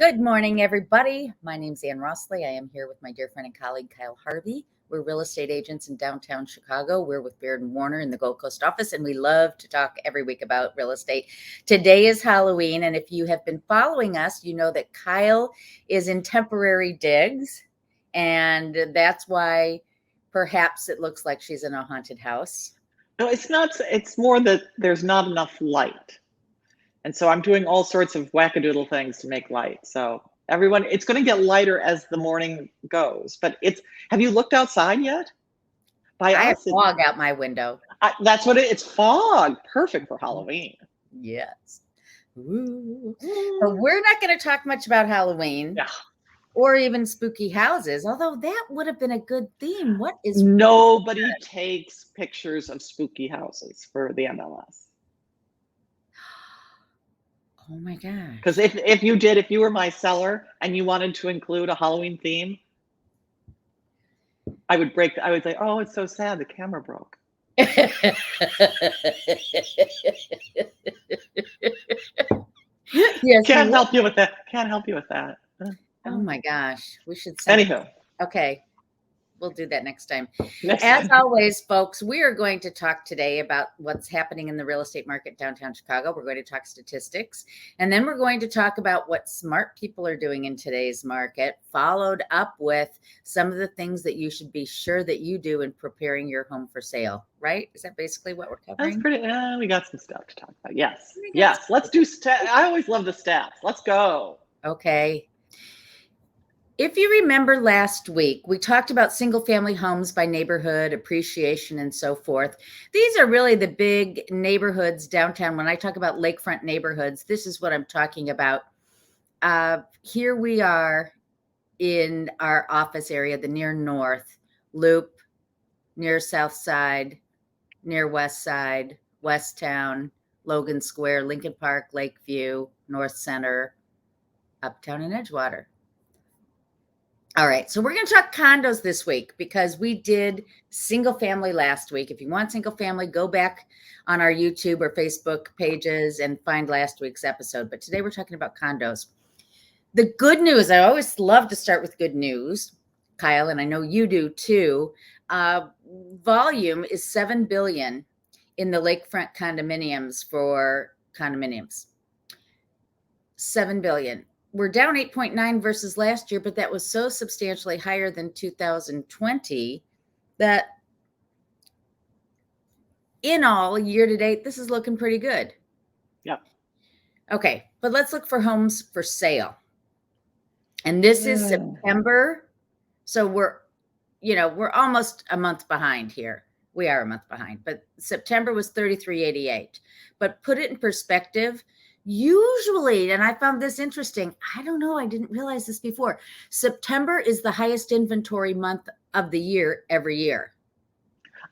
Good morning, everybody. My name's Ann Rossley. I am here with my dear friend and colleague, Kyle Harvey. We're real estate agents in downtown Chicago. We're with Baird Warner in the Gold Coast office, and we love to talk every week about real estate. Today is Halloween, and if you have been following us, you know that Kyle is in temporary digs, and that's why perhaps it looks like she's in a haunted house. No, it's not. It's more that there's not enough light. And so I'm doing all sorts of wackadoodle things to make light. So everyone, it's going to get lighter as the morning goes. But have you looked outside yet? I have fog out my window. That's what it's fog. Perfect for Halloween. Yes. Ooh. But we're not going to talk much about Halloween. Yeah. Or even spooky houses, although that would have been a good theme. What is Nobody takes pictures of spooky houses for the MLS. Oh my gosh. Because if you were my seller and you wanted to include a Halloween theme, I would say, oh, it's so sad, the camera broke. Yes, Can't help you with that. Oh my gosh. We should Anywho. Okay. We'll do that next time. As always, folks, we are going to talk today about what's happening in the real estate market downtown Chicago. We're going to talk statistics, and then we're going to talk about what smart people are doing in today's market, followed up with some of the things that you should be sure that you do in preparing your home for sale, right? Is that basically what we're covering? That's pretty, we got some stuff to talk about. Yes. Let's do I always love the stats. Let's go. Okay. If you remember last week, we talked about single family homes by neighborhood, appreciation, and so forth. These are really the big neighborhoods downtown. When I talk about lakefront neighborhoods, this is what I'm talking about. Here we are in our office area, the near north, Loop, near South Side, near West Side, West Town, Logan Square, Lincoln Park, Lakeview, North Center, Uptown, and Edgewater. All right, so we're going to talk condos this week because we did single family last week. If you want single family, go back on our YouTube or Facebook pages and find last week's episode. But today we're talking about condos. The good news, I always love to start with good news, Kyle, and I know you do too. Volume is $7 billion in the lakefront condominiums for condominiums. $7 billion. We're down 8.9 versus last year, but that was so substantially higher than 2020 that in all, year to date, this is looking pretty good. Yeah. Okay, but let's look for homes for sale. And this is September. So we're almost a month behind here. We are a month behind, but September was 3388. But put it in perspective. Usually, and I found this interesting, I don't know, I didn't realize this before. September is the highest inventory month of the year every year.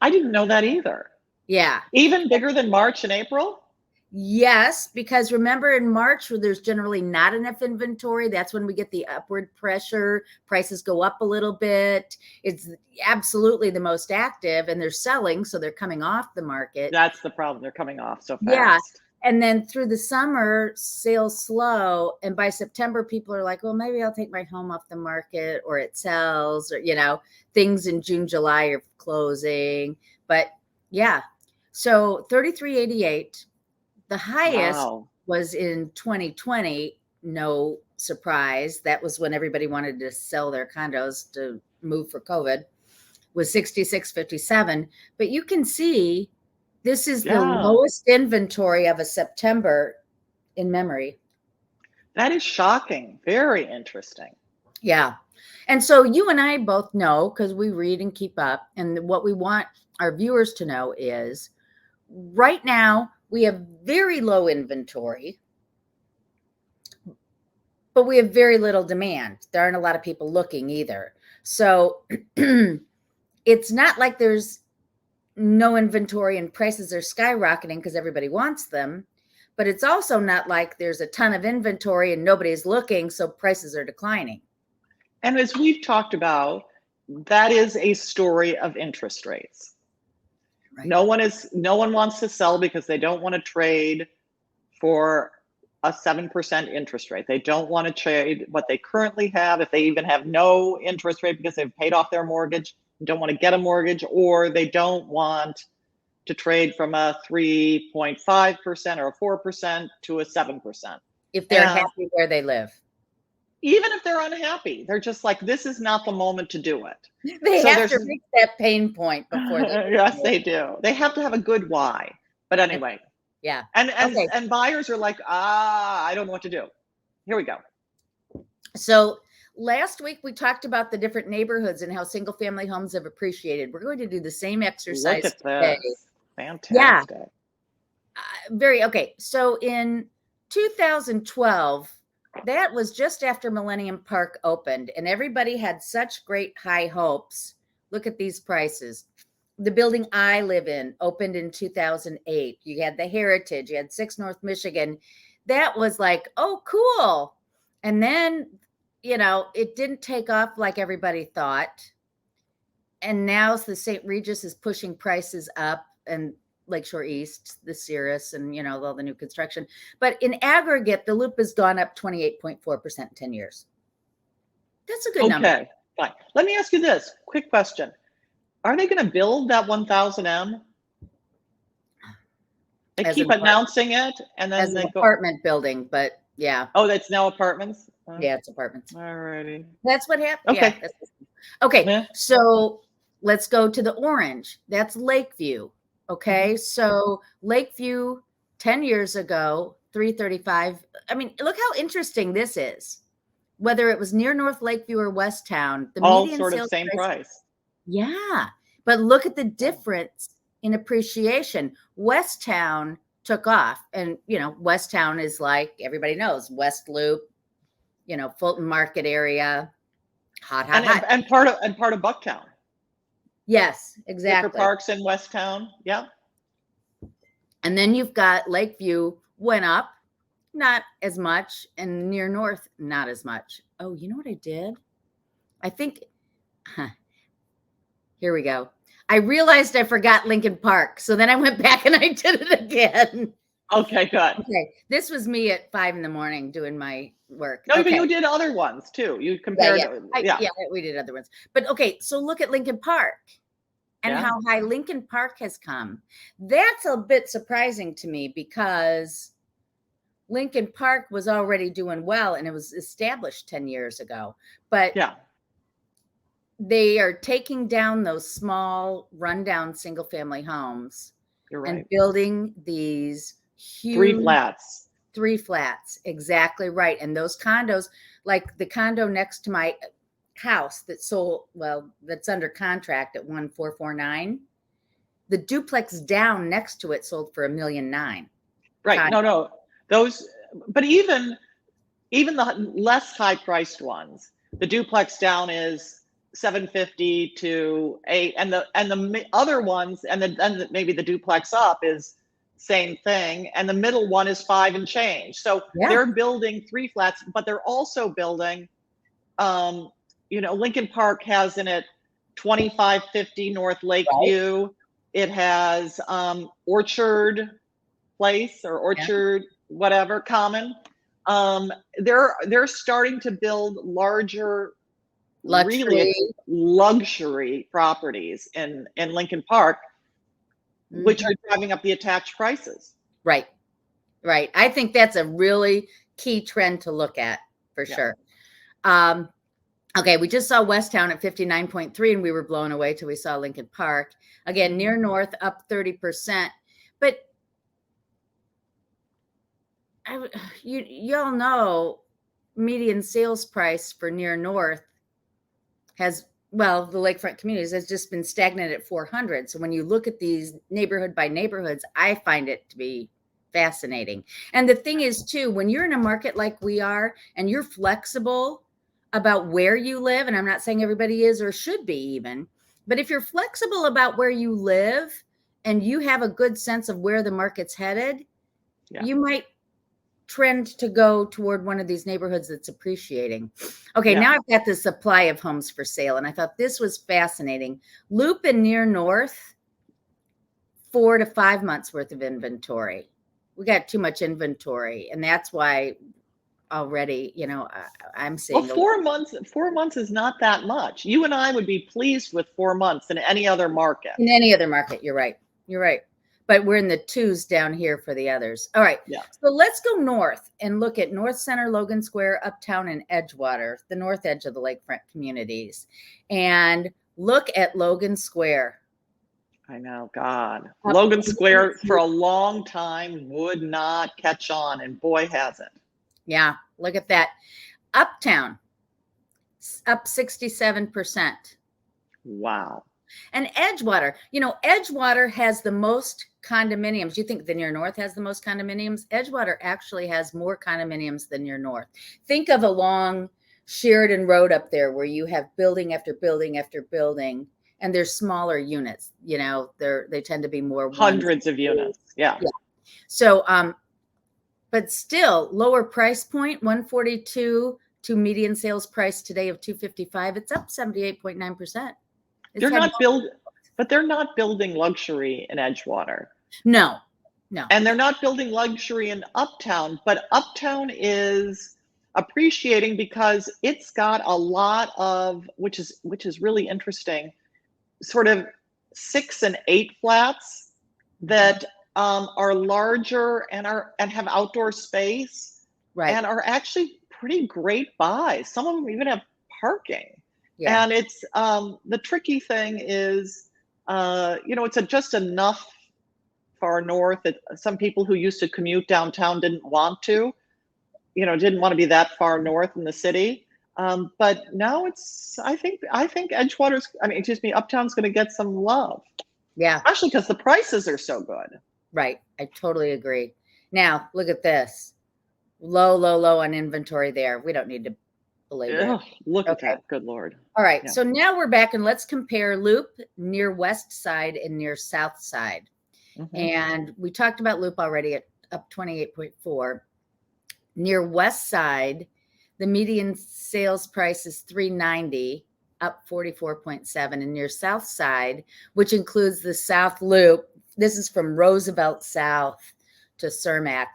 I didn't know that either. Yeah. Even bigger than March and April? Yes, because remember in March where there's generally not enough inventory, that's when we get the upward pressure. Prices go up a little bit. It's absolutely the most active and they're selling, so they're coming off the market. That's the problem. They're coming off so fast. Yeah. And then through the summer, sales slow. And by September, people are like, well, maybe I'll take my home off the market or it sells or, things in June, July are closing. But yeah, so 3388, the highest was in 2020. No surprise. That was when everybody wanted to sell their condos to move for COVID, was 6657. But you can see this is the lowest inventory of a September in memory. That is shocking. Very interesting. Yeah. And so you and I both know, because we read and keep up, and what we want our viewers to know is right now we have very low inventory, but we have very little demand. There aren't a lot of people looking either. So it's not like there's no inventory and prices are skyrocketing because everybody wants them, but it's also not like there's a ton of inventory and nobody's looking, so prices are declining. And as we've talked about, that is a story of interest rates. Right. No one wants to sell because they don't want to trade for a 7% interest rate. They don't want to trade what they currently have, if they even have no interest rate because they've paid off their mortgage, don't want to get a mortgage, or they don't want to trade from a 3.5% or a 4% to a 7%. If they're happy where they live. Even if they're unhappy, they're just like, this is not the moment to do it. They have to reach that pain point before they yes, they do. They have to have a good why. But anyway. Yeah. And buyers are like, I don't know what to do. Here we go. So last week we talked about the different neighborhoods and how single family homes have appreciated. We're going to do the same exercise Look at today. this. Fantastic. Yeah. Okay. So in 2012, that was just after Millennium Park opened, and everybody had such great high hopes. Look at these prices. The building I live in opened in 2008. You had the Heritage, you had 6 North Michigan. That was like, oh, cool. And then, it didn't take off like everybody thought. And now the St. Regis is pushing prices up, and Lakeshore East, the Cirrus, and, all the new construction. But in aggregate, the Loop has gone up 28.4% in 10 years. That's a good number. Okay, fine. Let me ask you this quick question. Are they going to build that 1000M? They keep announcing it, and then as an apartment building, but yeah. Oh, that's now apartments? Yeah, it's apartments. All righty. That's what happened. Okay. Yeah, okay, yeah. So let's go to the orange. That's Lakeview. Okay, so Lakeview 10 years ago, 335. I mean, look how interesting this is. Whether it was near North Lakeview or West Town, the all median sort of sales same price. Yeah, but look at the difference in appreciation. West Town took off, and West Town is like everybody knows West Loop, Fulton Market area, hot. And part of Bucktown. Yes, exactly. Wicker Park's in West Town. Yeah. And then you've got Lakeview went up, not as much, and near North, not as much. Oh, you know what I did? I think, here we go. I realized I forgot Lincoln Park. So then I went back and I did it again. Okay, good. Okay. This was me at 5 a.m. doing my work. No, okay. But you did other ones too. You compared. Yeah, we did other ones. But okay, so look at Lincoln Park and how high Lincoln Park has come. That's a bit surprising to me because Lincoln Park was already doing well and it was established 10 years ago. But they are taking down those small rundown single family homes. You're right. And building these huge 3 flats. Exactly right. And those condos, like the condo next to my house that sold, that's under contract at 1,449. The duplex down next to it sold for $1.9 million. Right. No. Those, but even the less high priced ones, the duplex down is 750 to 8, and the other ones, and then maybe the duplex up is same thing, and the middle one is 5 and change. So they're building 3 flats, but they're also building, Lincoln Park has in it 2550 North Lakeview. Right. It has Orchard Place or Orchard whatever Common. They're starting to build larger really luxury properties in Lincoln Park, which are driving up the attached prices. Right. I think that's a really key trend to look at for sure. Okay, we just saw West Town at 59.3 and we were blown away till we saw Lincoln Park. Again, near North up 30%. But y'all know median sales price for near North has, the lakefront communities has just been stagnant at 400. So when you look at these neighborhood by neighborhoods, I find it to be fascinating. And the thing is too, when you're in a market like we are and you're flexible about where you live, and I'm not saying everybody is or should be even, but if you're flexible about where you live and you have a good sense of where the market's headed, you might trend to go toward one of these neighborhoods that's appreciating. Okay, now I've got the supply of homes for sale, and I thought this was fascinating. Loop and near North, 4 to 5 months worth of inventory. we got too much inventory, and that's why already, I'm Well, seeing 4 months is not that much. You and I would be pleased with 4 months in any other market. in any other market. You're right. You're right. But we're in the 2s down here for the others. All right. Yeah. So let's go north and look at North Center, Logan Square, Uptown, and Edgewater, the north edge of the lakefront communities. And look at Logan Square. I know, God. Logan Square for a long time would not catch on, and boy, has it. Yeah, look at that. Uptown, up 67%. Wow. And Edgewater, Edgewater has the most condominiums. You think the near north has the most condominiums? Edgewater actually has more condominiums than near north. Think of along Sheridan Road up there where you have building after building after building, and they're smaller units. They tend to be more hundreds of units. Yeah. So, but still lower price point, 142 to median sales price today of 255. It's up 78.9%. But they're not building luxury in Edgewater. No. And they're not building luxury in Uptown, but Uptown is appreciating because it's got a lot of, which is really interesting, sort of 6 and 8 flats that are larger and have outdoor space, right, and are actually pretty great buys. Some of them even have parking. Yeah. And it's the tricky thing is, it's just enough far north that some people who used to commute downtown didn't want to be that far north in the city. But now I think Uptown's going to get some love. Yeah. Especially because the prices are so good. Right. I totally agree. Now, look at this. Low on inventory there. We don't need to belabor it. Look at that. Good Lord. All right. Yeah. So now we're back and let's compare Loop near West Side and near South Side. Mm-hmm. And we talked about Loop already at up 28.4. Near West Side, the median sales price is $390, up 44.7. And near South Side, which includes the South Loop, this is from Roosevelt South to Cermak,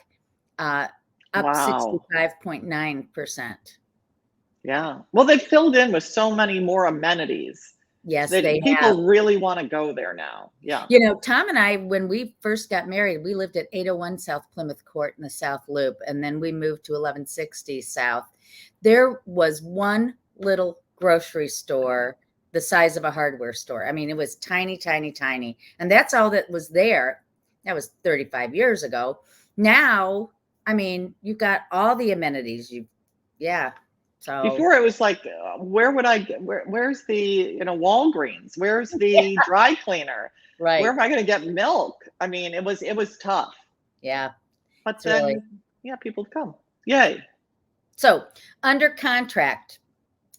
up 65.9%. Yeah. Well, they've filled in with so many more amenities. Yes, people really want to go there now. Yeah. Tom and I, when we first got married, we lived at 801 South Plymouth Court in the South Loop, and then we moved to 1160 South. There was one little grocery store the size of a hardware store. I mean, it was tiny, tiny, tiny. And that's all that was there. That was 35 years ago. Now, I mean, you've got all the amenities. So before it was like, where's the, Walgreens? Where's the dry cleaner? Right. Where am I going to get milk? I mean, it was tough. Yeah. But then, people would come. Yay. So under contract,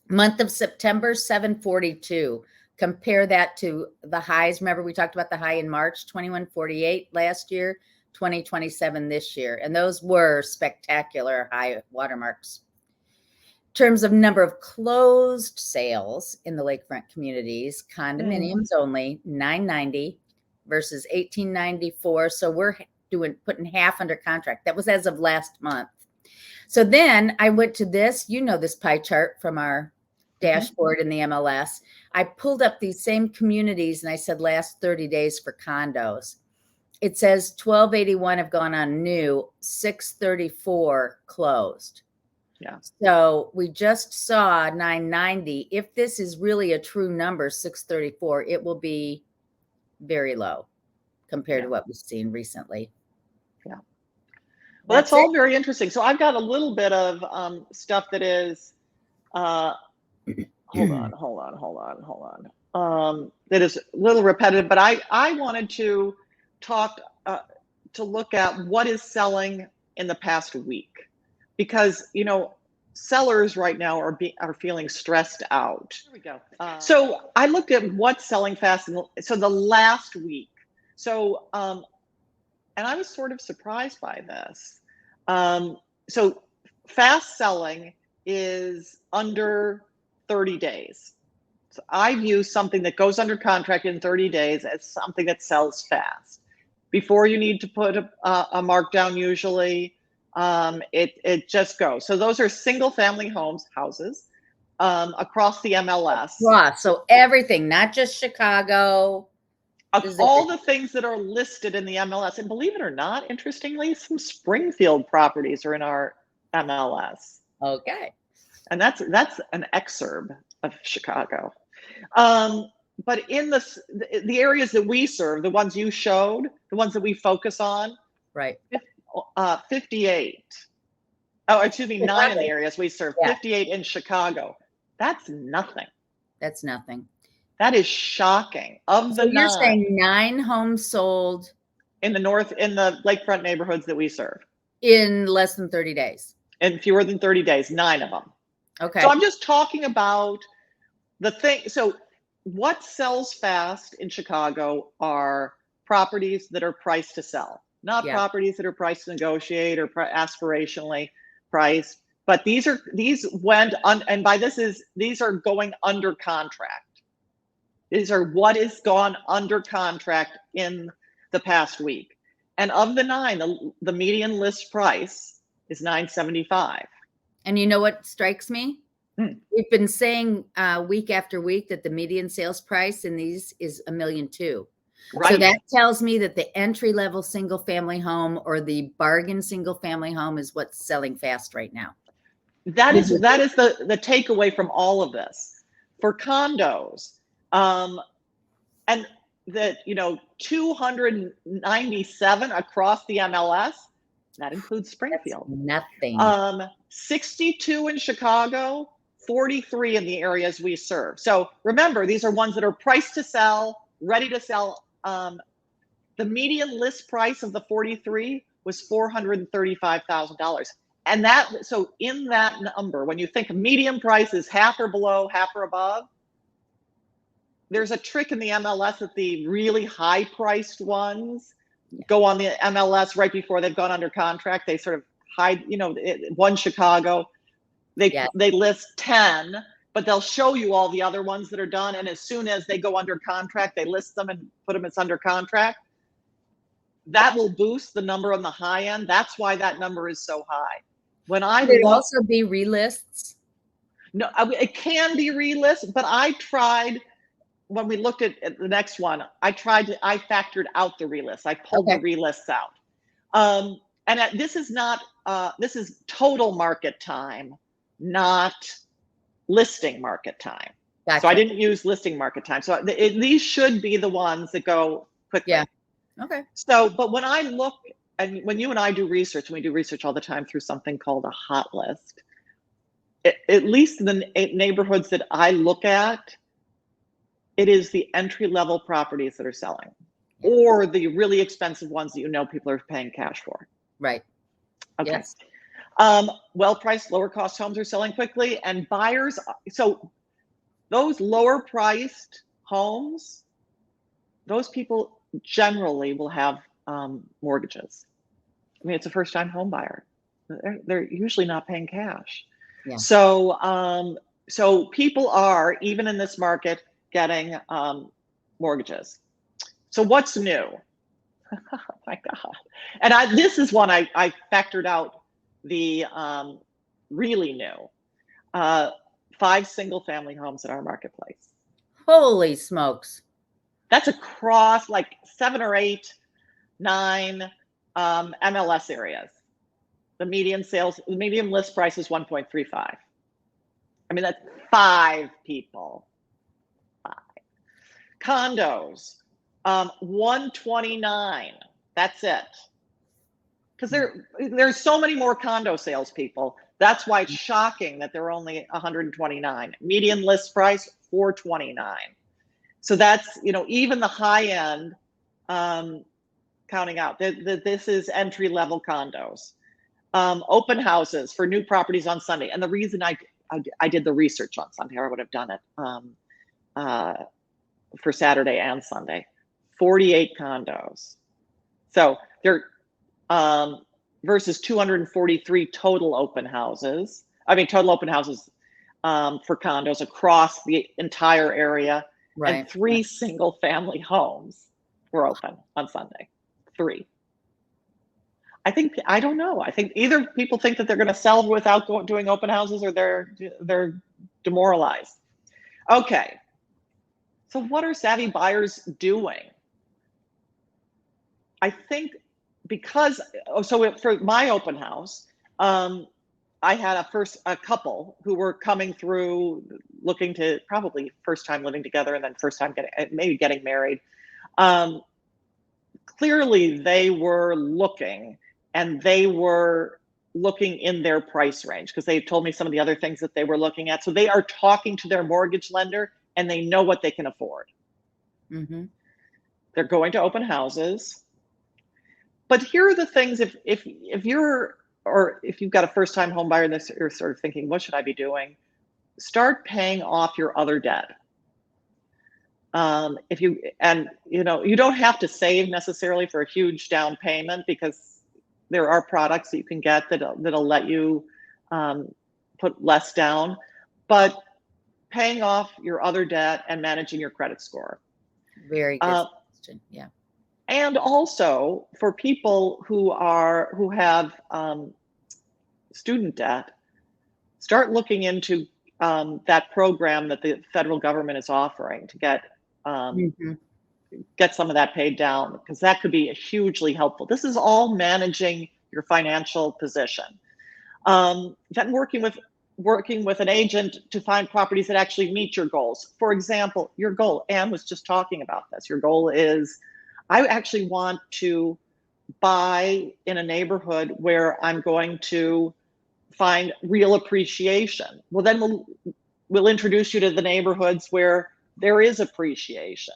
month of September, 742. Compare that to the highs. Remember, we talked about the high in March, 2148 last year, 2027 this year. And those were spectacular high watermarks. In terms of number of closed sales in the lakefront communities, condominiums only, 990 versus 1894. So we're putting half under contract. That was as of last month. So then I went to this pie chart from our dashboard in the MLS. I pulled up these same communities and I said last 30 days for condos. It says 1281 have gone on new, 634 closed. Yeah. So we just saw 990. If this is really a true number, 634, it will be very low compared to what we've seen recently. Yeah. Well, that's all very interesting. So I've got a little bit of stuff that is, hold on. That is a little repetitive, but I wanted to talk, to look at what is selling in the past week. Because sellers right now are feeling stressed out. Here we go. So I looked at what's selling fast. So the last week. So and I was sort of surprised by this. So fast selling is under 30 days. So I view something that goes under contract in 30 days as something that sells fast. before you need to put a markdown usually. It just goes. So those are single family houses across the MLS. Wow. So everything, not just Chicago. All the things that are listed in the MLS. And believe it or not, interestingly, some Springfield properties are in our MLS. Okay. And that's an exurb of Chicago. But in the areas that we serve, the ones you showed, the ones that we focus on, right, 58. Oh, excuse me, 9 in the areas we serve, 58 in Chicago. That's nothing. That's nothing. That is shocking. Of the 9, you're saying 9 homes sold in the lakefront neighborhoods that we serve in less than 30 days. In fewer than 30 days, 9 of them. Okay. So I'm just talking about the thing. So what sells fast in Chicago are properties that are priced to sell, not properties that are priced to negotiate or aspirationally priced. But these went on, and by these are going under contract. These are what is gone under contract in the past week. And of the 9, the median list price is $975. And you know what strikes me? We've been saying week after week that the median sales price in these is $1.2 million. Right. So that tells me that the entry-level single-family home or the bargain single-family home is what's selling fast right now. That is the takeaway from all of this. For condos, and that 297 across the MLS. That includes Springfield. That's nothing. 62 in Chicago, 43 in the areas we serve. So remember, these are ones that are priced to sell, ready to sell. The median list price of the 43 was $435,000. And so in that number, when you think median price is half or below, half or above, there's a trick in the MLS that the really high priced ones go on the MLS right before they've gone under contract. They sort of hide, one Chicago, they list 10, but they'll show you all the other ones that are done. And as soon as they go under contract, they list them and put them as under contract. That will boost the number on the high end. That's why that number is so high. Could it also be relists? No, it can be relists, but I tried. When we looked at the next one, I factored out the relists. I pulled the relists out. And this is total market time, not listing market time. Gotcha. So I didn't use listing market time. So these should be the ones that go quickly. Yeah. Okay. So, but when I look, and when you and I do research, and we do research all the time through something called a hot list, at least in the neighborhoods that I look at, it is the entry-level properties that are selling, or the really expensive ones that people are paying cash for. Right. Okay. Yes. Well-priced, lower-cost homes are selling quickly, and buyers. So those lower-priced homes, those people generally will have mortgages. I mean, it's a first-time home buyer. They're usually not paying cash. Yeah. So people are, even in this market, getting mortgages. So what's new? Oh my God. And this is one I factored out the really new. 5 single family homes in our marketplace. Holy smokes. That's across like 7 or 8, 9 MLS areas. The median list price is 1.35. I mean, that's 5 people. Condos, 129. That's it. Because there's so many more condo salespeople. That's why it's shocking that there are only 129. Median list price, 429. So that's, even the high end, counting out. This is entry-level condos. Open houses for new properties on Sunday. And the reason I did the research on Sunday, or I would have done it for Saturday and Sunday, 48 condos. So they're versus 243 total open houses. Total open houses for condos across the entire area. Right. And 3 single family homes were open on Sunday. 3. I don't know. I think either people think that they're going to sell without doing open houses, or they're demoralized. Okay. So what are savvy buyers doing? I think because, for my open house, I had a couple who were coming through looking to probably first time living together, and then first time getting married. Clearly they were looking, and they were looking in their price range, because they told me some of the other things that they were looking at. So they are talking to their mortgage lender, and they know what they can afford. Mm-hmm. They're going to open houses. But here are the things, if you've got a first-time home buyer and you're sort of thinking, what should I be doing? Start paying off your other debt. You don't have to save necessarily for a huge down payment, because there are products that you can get that'll let you put less down, but paying off your other debt and managing your credit score. Very good question. Yeah. And also for people who have student debt, start looking into that program that the federal government is offering to get some of that paid down, because that could be hugely helpful. This is all managing your financial position. Then working with an agent to find properties that actually meet your goals. For example, your goal, Anne was just talking about this. Your goal is, I actually want to buy in a neighborhood where I'm going to find real appreciation. Well, then we'll introduce you to the neighborhoods where there is appreciation.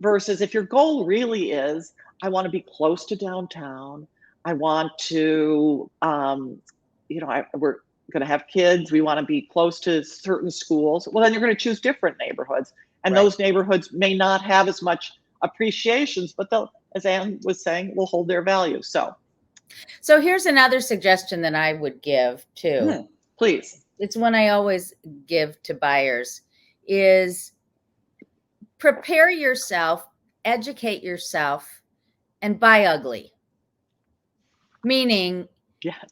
Versus if your goal really is, I want to be close to downtown, I want to, we're going to have kids, we want to be close to certain schools, well, then you're going to choose different neighborhoods. And those neighborhoods may not have as much appreciations, but they'll, as Anne was saying, will hold their value. So here's another suggestion that I would give too. Please. It's one I always give to buyers, is prepare yourself, educate yourself, and buy ugly. Meaning, yes,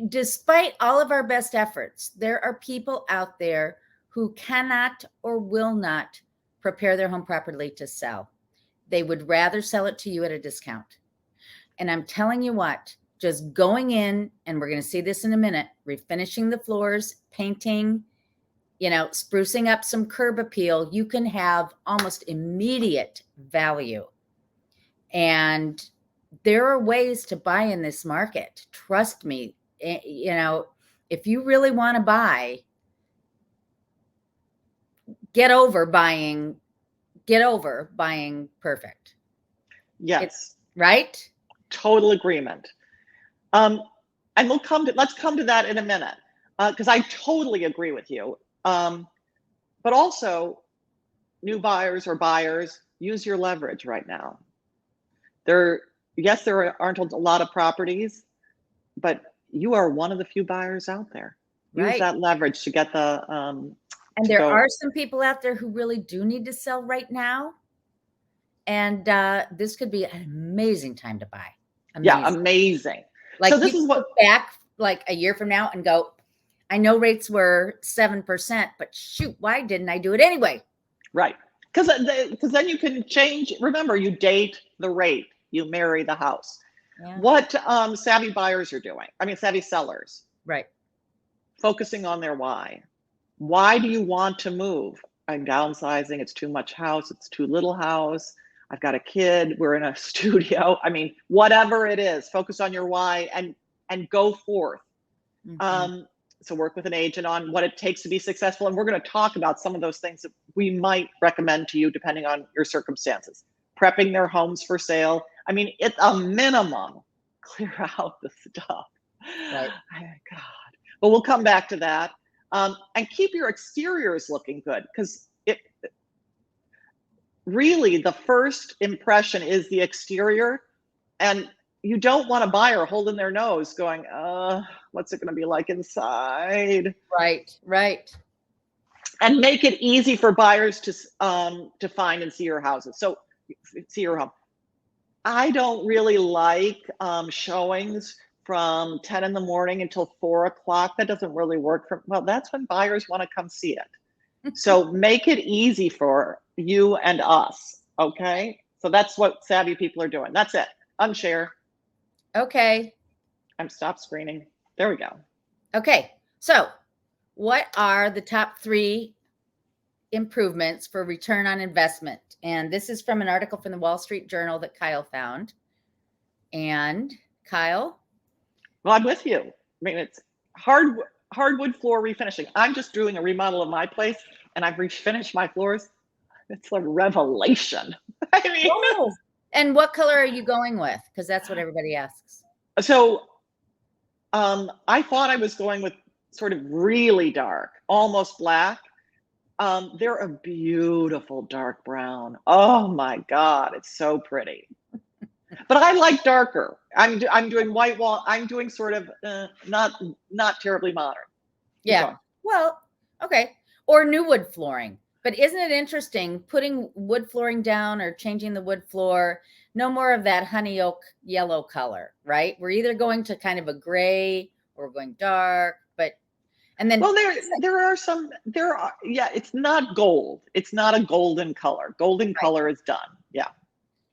despite all of our best efforts, there are people out there who cannot or will not prepare their home properly to sell. They would rather sell it to you at a discount. And I'm telling you what, just going in, and we're going to see this in a minute, refinishing the floors, painting, sprucing up some curb appeal, you can have almost immediate value. And there are ways to buy in this market. Trust me, if you really want to buy, get over buying perfect. Yes. Right? Total agreement. And let's come to that in a minute, because I totally agree with you. But also, new buyers or buyers, use your leverage right now. There aren't a lot of properties, but you are one of the few buyers out there. Use that leverage to get the. And there are some people out there who really do need to sell right now. And this could be an amazing time to buy. Yeah, amazing. Like, so this is what back like a year from now and go, I know rates were 7%, but shoot, why didn't I do it anyway? Right. Because then you can change. Remember, you date the rate, you marry the house. Yeah. What savvy buyers are doing, savvy sellers. Right. Focusing on their why. Why do you want to move? I'm downsizing. It's too much house. It's too little house. I've got a kid. We're in a studio. Whatever it is, focus on your why and go forth. Mm-hmm. So work with an agent on what it takes to be successful. And we're going to talk about some of those things that we might recommend to you depending on your circumstances. Prepping their homes for sale. It's a minimum. Clear out the stuff. Right. Oh, God. But we'll come back to that. And keep your exteriors looking good, because really the first impression is the exterior, and you don't want a buyer holding their nose going, what's it going to be like inside? Right. And make it easy for buyers to find and see your houses. So see your home. I don't really like showings from 10 in the morning until 4 o'clock. That doesn't really work for, well, that's when buyers want to come see it. So make it easy for you and us. Okay. So that's what savvy people are doing. That's it. Unshare. Okay. I'm stop screening. There we go. Okay. So what are the top 3 improvements for return on investment? And this is from an article from the Wall Street Journal that Kyle found. And Kyle? Well, I'm with you. I mean, it's hardwood floor refinishing. I'm just doing a remodel of my place, and I've refinished my floors. It's a revelation. I mean, Oh, and what color are you going with? Because that's what everybody asks. so I thought I was going with sort of really dark, almost black. They're a beautiful dark brown. Oh my God, it's so pretty. But I like darker. I'm doing white wall. I'm doing sort of not terribly modern. Yeah. Well, okay. Or new wood flooring. But isn't it interesting putting wood flooring down or changing the wood floor? No more of that honey oak yellow color, right? We're either going to kind of a gray or we're going dark, but and then well, yeah, it's not gold. It's not a golden color. Golden color is done. Yeah.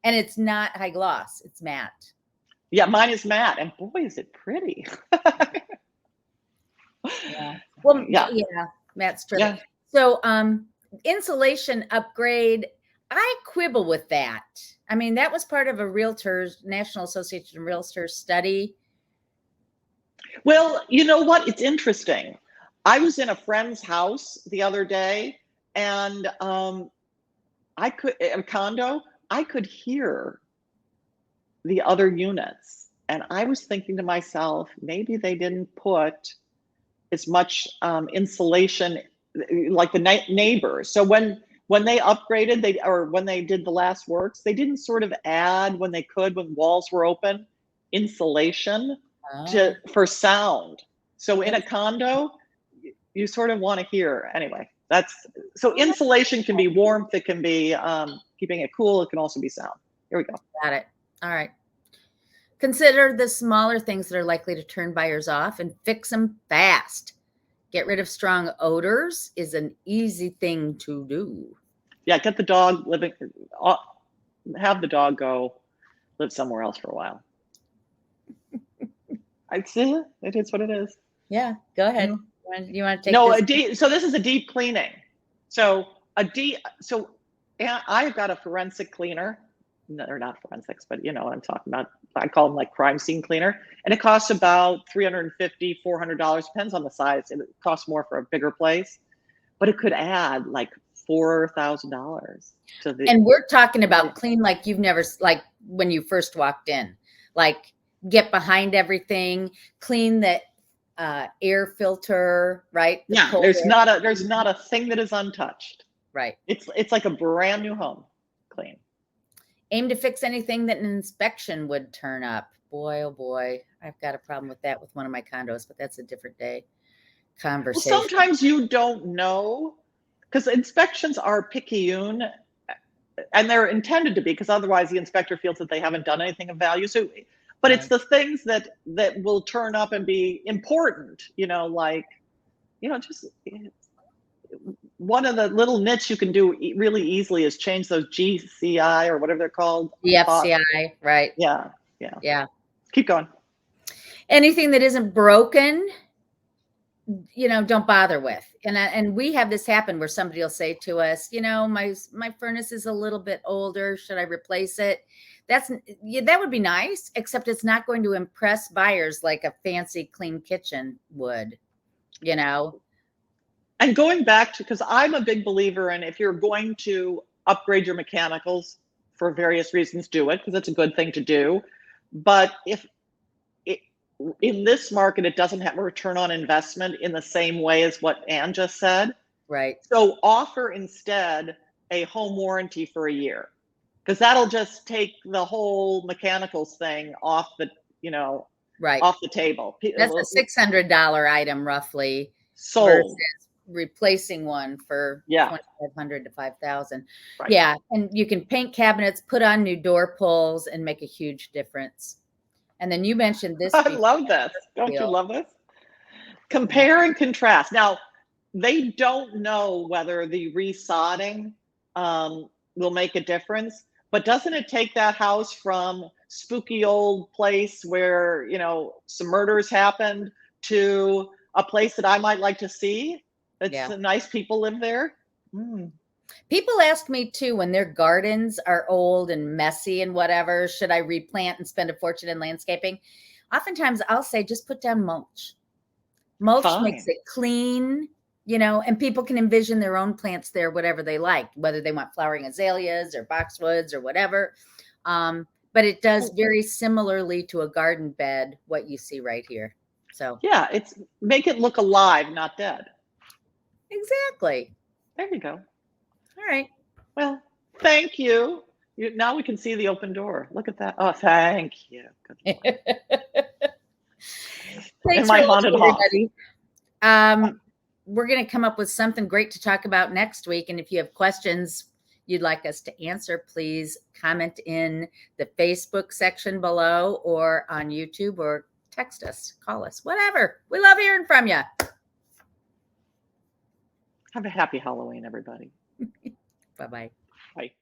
And it's not high gloss, it's matte. Yeah, mine is matte, and boy, is it pretty. Yeah. Well, yeah, matte's true. yeah. So, insulation upgrade, I quibble with that. I mean, that was part of a realtors, National Association of Realtors study. Well, you know what? It's interesting. I was in a friend's house the other day, and I could a condo. I could hear the other units, and I was thinking to myself, maybe they didn't put as much insulation like the neighbors. So when they upgraded, when they did the last works, they didn't sort of add when they could, when walls were open, insulation for sound. So in a condo, you sort of want to hear anyway. So insulation can be warmth, it can be keeping it cool, it can also be sound. Here we go. Got it. All right. Consider the smaller things that are likely to turn buyers off and fix them fast. Get rid of strong odors is an easy thing to do. Yeah, get the dog living, have the dog go live somewhere else for a while. I see it is what it is. Yeah, go ahead. You want to take no this? So this is a deep cleaning. So I've got a forensic cleaner. No, they're not forensics, but you know what I'm talking about. I call them like crime scene cleaner, and it costs about $350, $400. Depends on the size. It costs more for a bigger place, but it could add like $4,000 to the. And we're talking about clean like you've never, like when you first walked in, like get behind everything, clean the air filter, right? Yeah, there's not a thing that is untouched. Right. It's like a brand new home, clean. Aim to fix anything that an inspection would turn up. Boy, oh boy, I've got a problem with that with one of my condos, but that's a different day conversation. Well, sometimes you don't know, because inspections are picayune, and they're intended to be, because otherwise the inspector feels that they haven't done anything of value. So, but it's the things that will turn up and be important, just one of the little nits you can do really easily is change those GCI or whatever they're called. GFCI, right? Yeah. Keep going. Anything that isn't broken, don't bother with. And we have this happen where somebody will say to us, my furnace is a little bit older. Should I replace it? That would be nice, except it's not going to impress buyers like a fancy clean kitchen would, And going back to, because I'm a big believer in, if you're going to upgrade your mechanicals for various reasons, do it, because it's a good thing to do. But in this market, it doesn't have a return on investment in the same way as what Ann just said. Right. So offer instead a home warranty for a year, because that'll just take the whole mechanicals thing off the, right, off the table. That's a $600 item roughly. Sold. replacing one for Yeah. 2,500 to 5,000. Right. Yeah, and you can paint cabinets, put on new door pulls, and make a huge difference. And then you mentioned this I before. love this. Don't you Deal. love this? Yeah. Compare and contrast. Now, they don't know whether the resodding will make a difference, but doesn't it take that house from spooky old place where, some murders happened to a place that I might like to see? That's Yeah. nice people live there. People ask me too when their gardens are old and messy and whatever, should I replant and spend a fortune in landscaping? Oftentimes I'll say just put down mulch. Mulch makes Fine. it clean, and people can envision their own plants there, whatever they like, whether they want flowering azaleas or boxwoods or whatever. But it does very similarly to a garden bed, what you see right here. So Yeah, it's make it look alive, not dead. exactly. There you go. All right. Well, thank you. Now we can see the open door. Look at that. Oh, thank you. Good Lord. Thanks In for my watching, haunted house. everybody. We're going to come up with something great to talk about next week. And if you have questions you'd like us to answer, please comment in the Facebook section below or on YouTube, or text us, call us, whatever. We love hearing from you. Have a happy Halloween, everybody. Bye-bye. Bye.